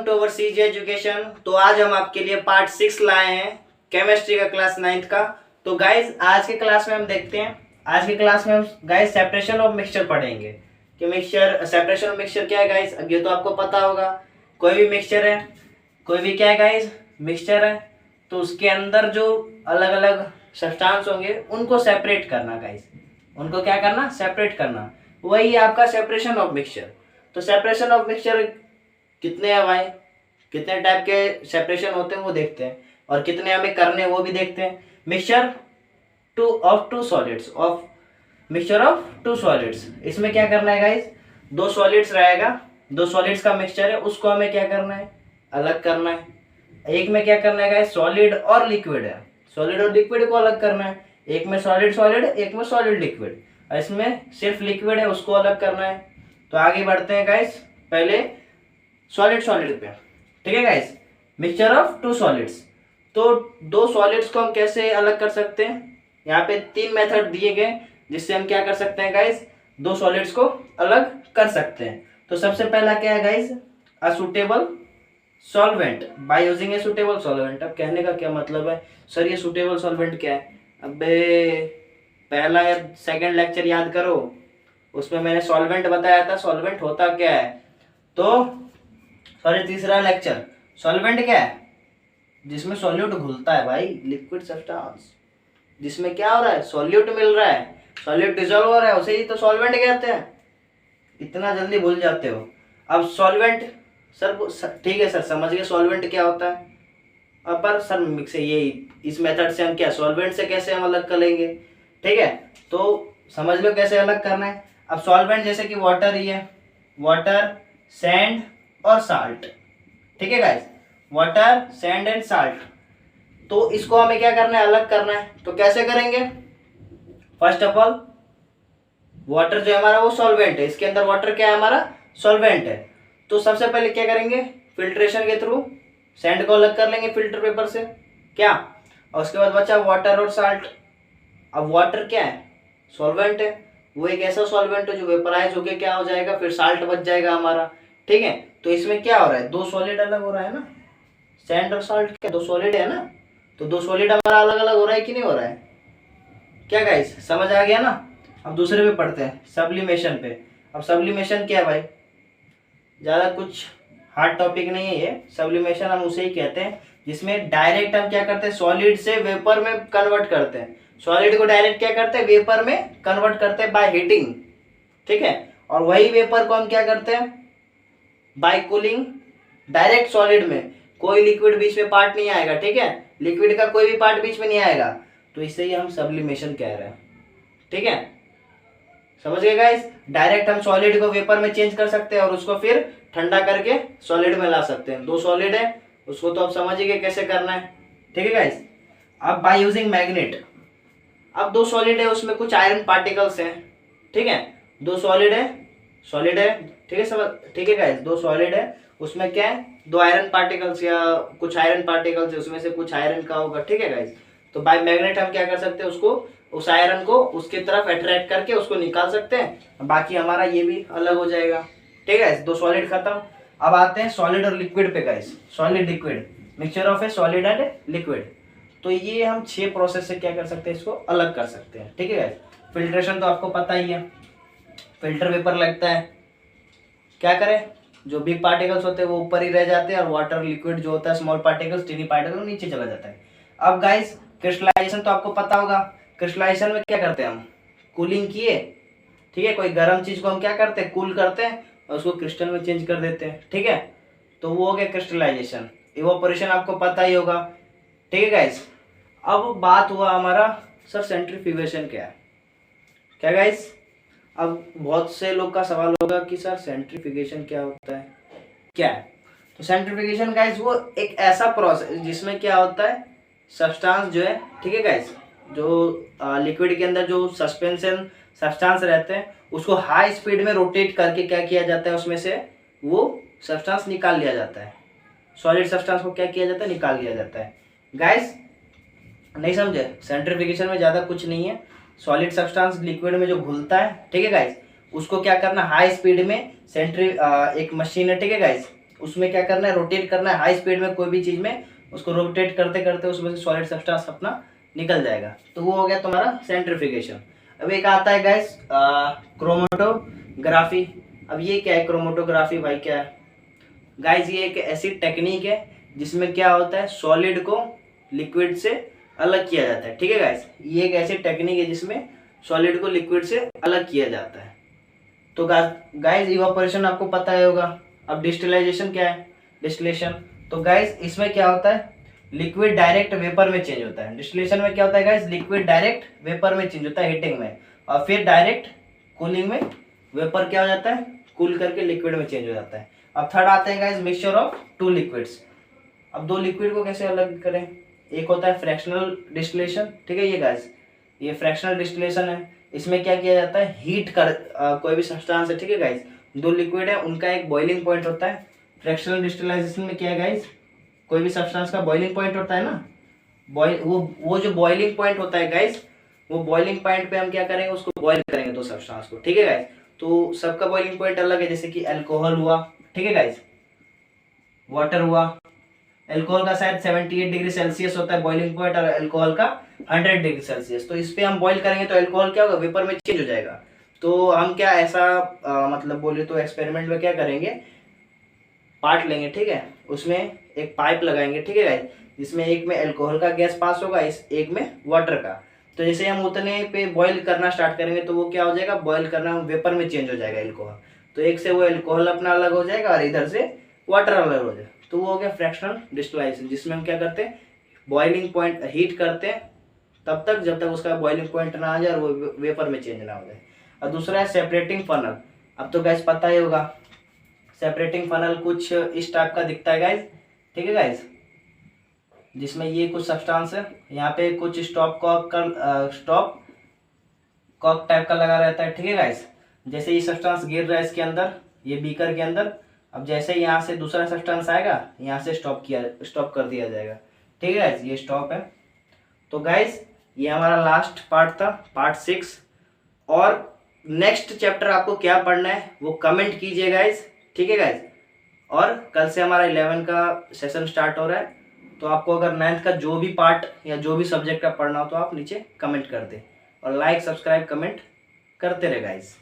Welcome to our CG education. तो आज हम आपके लिए पार्ट 6 लाए हैं केमिस्ट्री का क्लास 9th का। तो गाइस आज के क्लास में हम देखते हैं, आज के क्लास में हम गाइस सेपरेशन ऑफ मिक्सचर पढ़ेंगे कि मिक्सचर सेपरेशन ऑफ मिक्सचर क्या है गाइस। अब ये तो आपको पता होगा, कोई भी मिक्सचर है, कोई भी क्या है गाइस मिक्सचर है, तो उसके अंदर जो अलग अलग सब्सटेंस होंगे उनको सेपरेट करना गाइस, उनको क्या करना सेपरेट करना, वही आपका सेपरेशन ऑफ मिक्सचर। तो सेपरेशन ऑफ मिक्सचर कितने हैं भाई, कितने टाइप के सेपरेशन होते हैं वो देखते हैं, और कितने हमें करने हैं वो भी देखते हैं। Mixture of two solids, of mixture of two solids, इसमें क्या करना है गाइस, दो सॉलिड्स रहेगा, दो सॉलिड्स का मिक्सचर है, उसको हमें क्या करना है अलग करना है। एक में क्या करना है गाइस सॉलिड और लिक्विड है, सॉलिड और लिक्विड को अलग करना है। एक में सॉलिड सॉलिड, एक में सॉलिड लिक्विड, और इसमें सिर्फ लिक्विड है उसको अलग करना है। तो आगे बढ़ते हैं गाइस, पहले सॉलिड सॉलिड पे, ठीक है guys, mixture of two solids. तो दो सॉलिड्स को हम कैसे अलग कर सकते हैं, यहाँ पे 3 मेथड दिए गए जिससे हम क्या कर सकते हैं गाइस, दो सॉलिड्स को अलग कर सकते हैं। तो सबसे पहला क्या है guys, a suitable solvent by using a suitable solvent. अब कहने का क्या मतलब है सर, ये सुटेबल सॉल्वेंट क्या है। अबे पहला या सेकंड लेक्चर याद करो, उसमें मैंने सॉल्वेंट बताया था, सॉल्वेंट होता क्या है। तो सॉरी तीसरा लेक्चर, सॉल्वेंट क्या है, जिसमें सॉल्यूट घुलता है भाई, लिक्विड सब्सटेंस जिसमें क्या हो रहा है सॉल्यूट मिल रहा है, सॉल्यूट डिसॉल्व हो रहा है, उसे ही तो सॉल्वेंट कहते हैं। इतना जल्दी भूल जाते हो। अब सॉल्वेंट सर ठीक है सर समझ गए सॉल्वेंट क्या होता है। अब पर सर मिक्स है, ये इस मेथड से हम क्या सॉल्वेंट से कैसे हम अलग कर लेंगे, ठीक है। तो समझ लो कैसे अलग करना है। अब सॉल्वेंट जैसे कि वाटर ही है, वाटर सैंड और साल्ट, ठीक है guys, water sand and salt. तो इसको हमें क्या करना है अलग करना है। तो कैसे करेंगे, फर्स्ट ऑफ ऑल वाटर जो है हमारा वो सॉल्वेंट है, इसके अंदर वाटर क्या है हमारा सॉल्वेंट है। तो सबसे पहले क्या करेंगे, फिल्ट्रेशन के थ्रू सैंड को अलग कर लेंगे फिल्टर पेपर से, क्या, और उसके बाद बचा वाटर और साल्ट। अब वाटर क्या है सॉल्वेंट है, वो एक ऐसा सॉल्वेंट है जो वेपराइज होके क्या हो जाएगा, फिर साल्ट बच जाएगा हमारा, ठीक है। तो इसमें क्या हो रहा है, दो सॉलिड अलग हो रहा है ना, सैंड और साल्ट क्या दो सॉलिड है ना, तो दो सॉलिड हमारा अलग अलग हो रहा है कि नहीं हो रहा है, क्या गाइस समझ आ गया ना। अब दूसरे पे पढ़ते हैं, सब्लिमेशन पे। अब सब्लिमेशन क्या है भाई, ज़्यादा कुछ हार्ड टॉपिक नहीं है ये, सब्लिमेशन हम उसे ही कहते हैं जिसमें डायरेक्ट हम क्या करते हैं सॉलिड से वेपर में कन्वर्ट करते हैं, सॉलिड को डायरेक्ट क्या करते हैं वेपर में कन्वर्ट करते हैं बाय हीटिंग, ठीक है। और वही वेपर को हम क्या करते हैं बाय कूलिंग, डायरेक्ट सॉलिड में, कोई लिक्विड बीच में पार्ट नहीं आएगा, ठीक है, लिक्विड का कोई भी पार्ट बीच में नहीं आएगा। तो इससे ही हम सब्लिमेशन कह रहे हैं, ठीक है, समझ गए गाइस। डायरेक्ट हम सॉलिड को वेपर में चेंज कर सकते हैं और उसको फिर ठंडा करके सॉलिड में ला सकते हैं। दो सॉलिड है उसको तो आप समझ ही गए कैसे करना है, ठीक है गाइस। अब बाय यूजिंग मैग्नेट, अब दो सॉलिड है उसमें कुछ आयरन पार्टिकल्स हैं, ठीक है, दो सॉलिड है ठीक है सब, ठीक है गाइस, दो सॉलिड है उसमें क्या है दो आयरन पार्टिकल्स या कुछ आयरन पार्टिकल्स है, उसमें से कुछ आयरन का होगा, ठीक है गाइस। तो बाय मैग्नेट हम क्या कर सकते हैं, उसको उस आयरन को उसकी तरफ अट्रैक्ट करके उसको निकाल सकते हैं, बाकी हमारा ये भी अलग हो जाएगा, ठीक है गाइस। दो सॉलिड खत्म। अब आते हैं सॉलिड और लिक्विड पे guys, solid liquid, mixture of A solid and liquid. तो ये हम 6 प्रोसेस से क्या कर सकते हैं, इसको अलग कर सकते हैं, ठीक है गाइस। फिल्ट्रेशन तो आपको पता ही है, फिल्टर पेपर लगता है, क्या करें, जो बिग पार्टिकल्स होते हैं वो ऊपर ही रह जाते हैं और वाटर लिक्विड जो होता है स्मॉल पार्टिकल्स टीनी पार्टिकल नीचे चला जाता है। अब गाइस क्रिस्टलाइजेशन तो आपको पता होगा, क्रिस्टलाइजेशन में क्या करते हैं हम कूलिंग किए, ठीक है, कोई गर्म चीज को हम क्या करते हैं कूल करते हैं और उसको क्रिस्टल में चेंज कर देते हैं, ठीक है। तो वो हो गया क्रिस्टलाइजेशन। इवोपोरेशन आपको पता ही होगा, ठीक है गाइस। अब बात हुआ हमारा सर सेंट्रीफ्यूगेशन क्या है, क्या गाइस। अब बहुत से लोग का सवाल होगा कि सर सेंट्रीफ्यूगेशन क्या होता है, क्या है। तो सेंट्रीफ्यूगेशन गाइस वो एक ऐसा प्रोसेस जिसमें क्या होता है सब्सटेंस जो है, ठीक है गाइस, जो लिक्विड के अंदर जो सस्पेंशन सब्सटेंस रहते हैं उसको हाई स्पीड में रोटेट करके क्या किया जाता है, उसमें से वो सब्सटेंस निकाल लिया जाता है, सॉलिड सब्सटेंस को क्या किया जाता है निकाल लिया जाता है गाइस। नहीं समझे, सेंट्रीफ्यूगेशन में ज़्यादा कुछ नहीं है, सॉलिड सब्सटेंस लिक्विड में जो घुलता है, ठीक है गाइस, उसको क्या करना हाई स्पीड में एक मशीन है, ठीक है गाइस, उसमें क्या करना है, रोटेट करना है हाई स्पीड में, कोई भी चीज में उसको रोटेट करते करते उसमें से सॉलिड सब्सटेंस अपना निकल जाएगा। तो वो हो गया तुम्हारा सेंट्रीफ्यूगेशन। अब एक आता है गाइस क्रोमेटोग्राफी। अब ये क्या है क्रोमेटोग्राफी भाई, क्या है गाइस? ये एक ऐसी टेक्निक है जिसमें क्या होता है, सॉलिड को लिक्विड से अलग किया जाता है। ठीक है गाइस, ये एक ऐसी टेक्निक है जिसमें सॉलिड को लिक्विड से अलग किया जाता है। तो गाइस इवापोरेशन आपको पता ही होगा। अब डिस्टिलाइजेशन क्या है, डिस्टिलेशन। तो गाइस इसमें क्या होता है, लिक्विड डायरेक्ट वेपर में चेंज होता है। डिस्टिलेशन में क्या होता है गाइस, लिक्विड डायरेक्ट वेपर में चेंज होता है हीटिंग में, और फिर डायरेक्ट कूलिंग में वेपर क्या हो जाता है, कूल करके लिक्विड में चेंज हो जाता है। अब थर्ड आते हैं guys mixture of two liquids. अब दो लिक्विड को कैसे अलग करें, एक होता है फ्रैक्शनल डिस्टिलेशन। ठीक है, ये गाइस ये फ्रैक्शनल डिस्टिलेशन है। इसमें क्या किया जाता है, हीट कर कोई भी सब्सटेंस है। ठीक है गाइस, दो लिक्विड है उनका एक बॉइलिंग पॉइंट होता है। फ्रैक्शनल डिस्टिलाइजेशन में क्या है गाइस, कोई भी सब्सटेंस का बॉइलिंग पॉइंट होता है ना, वो जो बॉइलिंग पॉइंट होता है गाइस, वो बॉइलिंग पॉइंट पे हम क्या करेंगे, उसको बॉइल करेंगे दो सब्सटेंस को। ठीक है गाइस, तो सबका बॉइलिंग पॉइंट अलग है, जैसे कि अल्कोहल हुआ, ठीक है गाइस, वाटर हुआ। अल्कोहल का शायद 78 डिग्री सेल्सियस होता है बॉइलिंग पॉइंट, और अल्कोहल का 100 डिग्री सेल्सियस। तो इस पे हम बॉइल करेंगे तो अल्कोहल क्या होगा, वेपर में चेंज हो जाएगा। तो हम क्या ऐसा मतलब बोले तो एक्सपेरिमेंट में क्या करेंगे, पार्ट लेंगे, ठीक है, उसमें एक पाइप लगाएंगे, ठीक है गाइस, जिसमें एक में अल्कोहल का गैस पास होगा, इस एक में वाटर का। तो जैसे हम उतने पे बॉईल करना स्टार्ट करेंगे तो वो क्या हो जाएगा, बॉईल करना वेपर में चेंज हो जाएगा अल्कोहल। तो एक से वो अल्कोहल अपना अलग हो जाएगा और इधर से वाटर अलग हो जाएगा। तो वो हो गया फ्रैक्शनल डिस्टिलाइजेशन, जिसमें हम क्या करते हैं, बॉइलिंग पॉइंट हीट करते हैं तब तक जब तक उसका बॉइलिंग पॉइंट ना आ जाए और वो वेपर में चेंज ना हो जाए। और दूसरा है सेपरेटिंग फनल। अब तो गैस पता ही होगा, सेपरेटिंग फनल कुछ इस टाइप का दिखता है गाइस। ठीक है गाइस, जिसमें ये कुछ सब्सटेंस है, यहाँ पे कुछ स्टॉप कॉक टाइप का लगा रहता है। ठीक है गाइस, जैसे ये सब्सटेंस गिर रहा है इसके अंदर, ये बीकर के अंदर, अब जैसे यहाँ से दूसरा सब्सटेंस आएगा, यहाँ से स्टॉप कर दिया जाएगा। ठीक है गाइस, ये स्टॉप है। तो गाइस ये हमारा लास्ट पार्ट था, पार्ट 6। और नेक्स्ट चैप्टर आपको क्या पढ़ना है वो कमेंट कीजिए गाइस, ठीक है गाइस। और कल से हमारा 11 का सेशन स्टार्ट हो रहा है, तो आपको अगर 9th का जो भी पार्ट या जो भी सब्जेक्ट का पढ़ना हो तो आप नीचे कमेंट कर दें, और लाइक सब्सक्राइब कमेंट करते रहे गाइस।